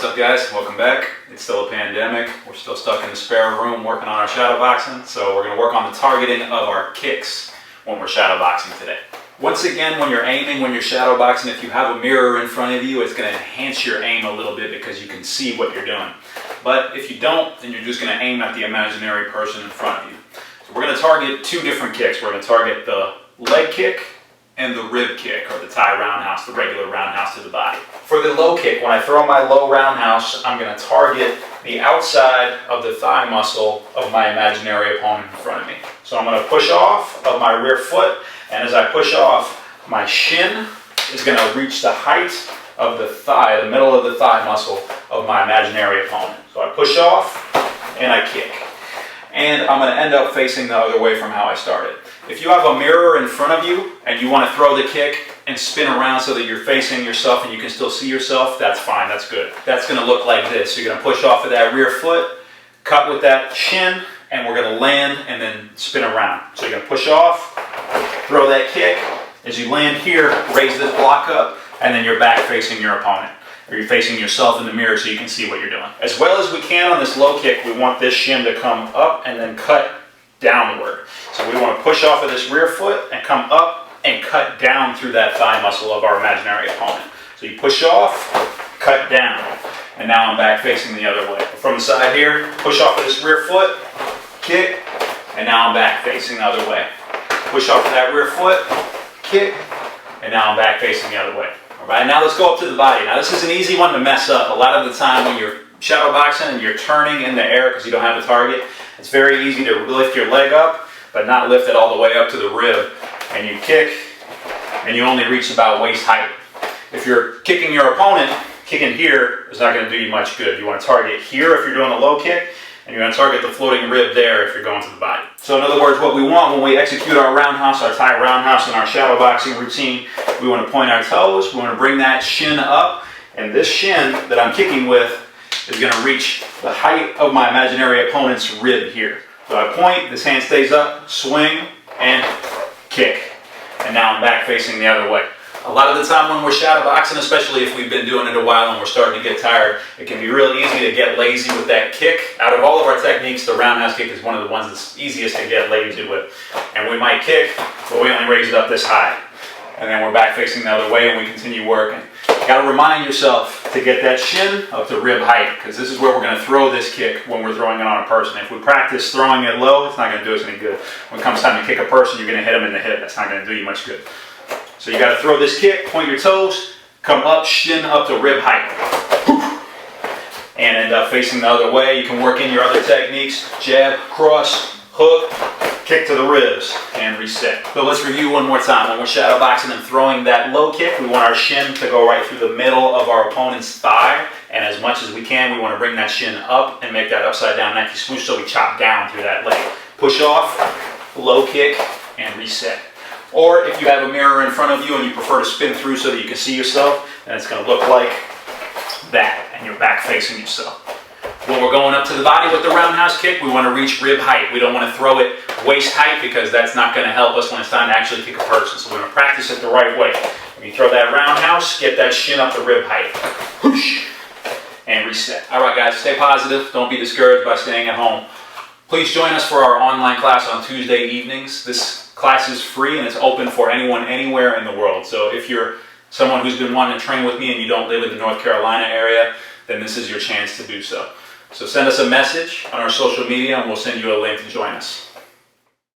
What's up, guys? Welcome back. It's still a pandemic. We're still stuck in the spare room working on our shadowboxing, so we're going to work on the targeting of our kicks when we're shadowboxing today. Once again, when you're aiming, when you're shadowboxing, if you have a mirror in front of you, it's going to enhance your aim a little bit because you can see what you're doing. But if you don't, then you're just going to aim at the imaginary person in front of you. So we're going to target two different kicks. We're going to target the leg kick and the rib kick, or the Thai roundhouse, the regular roundhouse to the body. For the low kick, when I throw my low roundhouse, I'm going to target the outside of the thigh muscle of my imaginary opponent in front of me. So I'm going to push off of my rear foot, and as I push off, my shin is going to reach the height of the thigh, the middle of the thigh muscle of my imaginary opponent. So I push off and I kick. And I'm going to end up facing the other way from how I started. If you have a mirror in front of you and you want to throw the kick and spin around so that you're facing yourself and you can still see yourself, that's fine, that's good. That's going to look like this. You're going to push off of that rear foot, cut with that shin, and we're going to land and then spin around. So you're going to push off, throw that kick. As you land here, raise this block up, and then you're back facing your opponent. Or you're facing yourself in the mirror so you can see what you're doing. As well as we can on this low kick, we want this shin to come up and then cut downward. So we want to push off of this rear foot and come up and cut down through that thigh muscle of our imaginary opponent. So you push off, cut down, and now I'm back facing the other way. From the side here, push off of this rear foot, kick, and now I'm back facing the other way. Push off of that rear foot, kick, and now I'm back facing the other way. All right, now let's go up to the body. Now this is an easy one to mess up. A lot of the time when you're shadowboxing and you're turning in the air because you don't have a target, it's very easy to lift your leg up, but not lift it all the way up to the rib. And you kick, and you only reach about waist height. If you're kicking your opponent, kicking here is not going to do you much good. You want to target here if you're doing a low kick, and you're going to target the floating rib there if you're going to the body. So in other words, what we want when we execute our roundhouse, our Thai roundhouse, and our shadowboxing routine, we want to point our toes, we want to bring that shin up, and this shin that I'm kicking with is going to reach the height of my imaginary opponent's rib here. So I point, this hand stays up, swing, and kick. And now I'm back facing the other way. A lot of the time when we're shadowboxing, especially if we've been doing it a while and we're starting to get tired, it can be really easy to get lazy with that kick. Out of all of our techniques, the roundhouse kick is one of the ones that's easiest to get lazy with. And we might kick, but we only raise it up this high. And then we're back facing the other way and we continue working. You got to remind yourself to get that shin up to rib height, because this is where we're going to throw this kick when we're throwing it on a person. If we practice throwing it low, it's not going to do us any good. When it comes time to kick a person, you're going to hit them in the hip. That's not going to do you much good. So you got to throw this kick, point your toes, come up, shin up to rib height. And end up facing the other way. You can work in your other techniques: jab, cross, hook, kick to the ribs, and reset. So let's review one more time. When we're shadowboxing and throwing that low kick, we want our shin to go right through the middle of our opponent's thigh. And as much as we can, we want to bring that shin up and make that upside down necky swoosh so we chop down through that leg. Push off, low kick, and reset. Or if you have a mirror in front of you and you prefer to spin through so that you can see yourself, then it's going to look like that, and you're back facing yourself. When we're going up to the body with the roundhouse kick, we want to reach rib height. We don't want to throw it waist height because that's not going to help us when it's time to actually kick a person. So we're going to practice it the right way. When you throw that roundhouse, get that shin up to rib height. Whoosh, and reset. All right, guys, stay positive. Don't be discouraged by staying at home. Please join us for our online class on Tuesday evenings. This class is free and it's open for anyone anywhere in the world. So if you're someone who's been wanting to train with me and you don't live in the North Carolina area, then this is your chance to do so. So send us a message on our social media and we'll send you a link to join us.